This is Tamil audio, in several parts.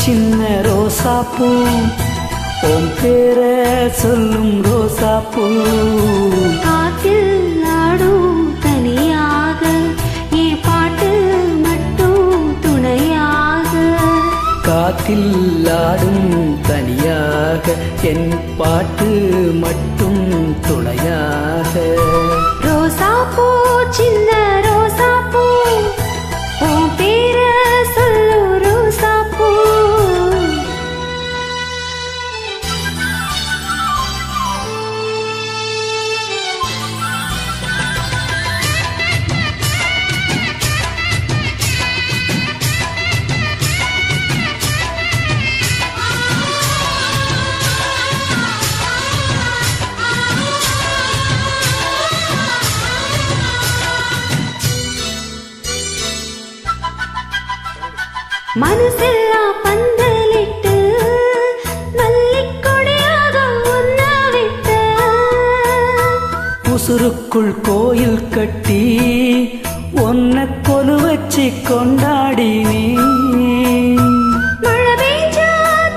சின்ன ரோசாப்பூ உன் பேர சொல்லும் ரோசாப்பூ காத்தில் ஆடும் தனியாக என் பாட்டு மட்டும் துணையாக காத்தில் ஆடும் தனியாக என் பாட்டு மட்டும் துணையாக ரோசாப்பூ சின்ன ரோசாப்பூ உன் பேர சொல்லும் ரோசாப்பூ மனசெல்லாம் பந்தலிட்டு மல்லிக்கொடியாக உன்ன விட்ட உசுருக்குள் கோயில் கட்டி உன்னை கொலு வச்சு கொண்டாடினே மழை பெஞ்சா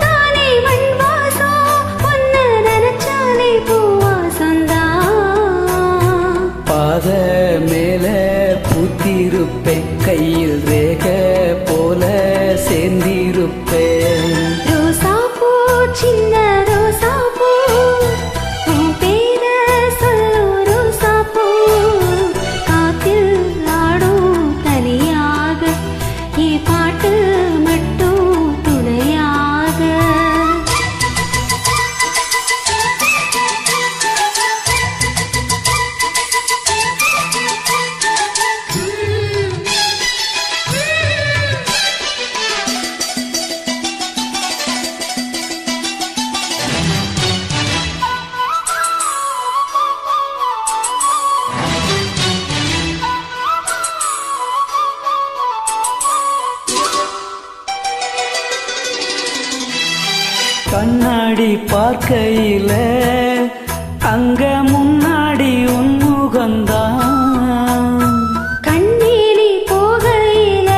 தானே மண் வாசம் உன்னை நினைச்சாலே பூவாசந்தான் பாத மேல பூத்திருப்பேன் கையில் ரேக போல சேர்ந்திருப்பேன் ரோசாப்பூ சின்ன ரோசாப்பூ உன் பேர சொல்லும் ரோசாப்பூ காத்தில் ஆடும் தனியாக என் பாட்டு மட்டும் துணையாக கண்ணாடி பார்க்கையில அங்க முன்னாடி உன் முகந்தான் கண்ணீரி போகையில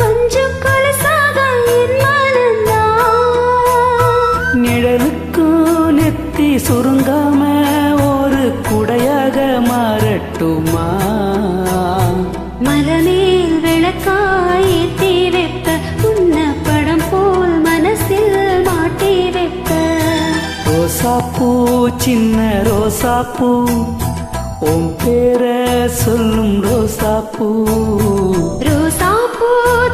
கொஞ்சம் கொலசாக என் மனந்தான் நிழலுக்கும் நெத்தி சுருங்காம ஒரு குடையாக மாறட்டுமா மலமேல் விளக்காய் ஏத்தி வைப்ப உன்ன படம் போல் மனசில் மாட்டி வைப்ப ரோசாப்பூ சின்ன ரோசாப்பூ உன் பேர சொல்லும் ரோசாப்பூ ரோசாப்பூ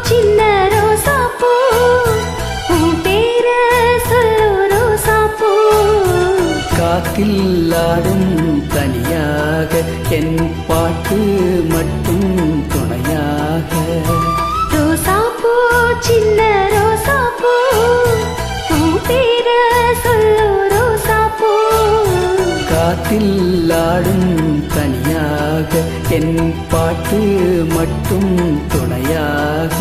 சின்ன ரோசாப்பூ உன் பேர சொல்லும் ரோசாப்பூ காத்தில் ஆடும் தனியாக என் பாட்டு மட்டும் துணையாக ரோசாப்பூ சின்ன ரோசாப்பூ உன் பேர சொல்லும் ரோசாப்பூ காத்தில் ஆடும் தனியாக என் பாட்டு மட்டும் துணையாக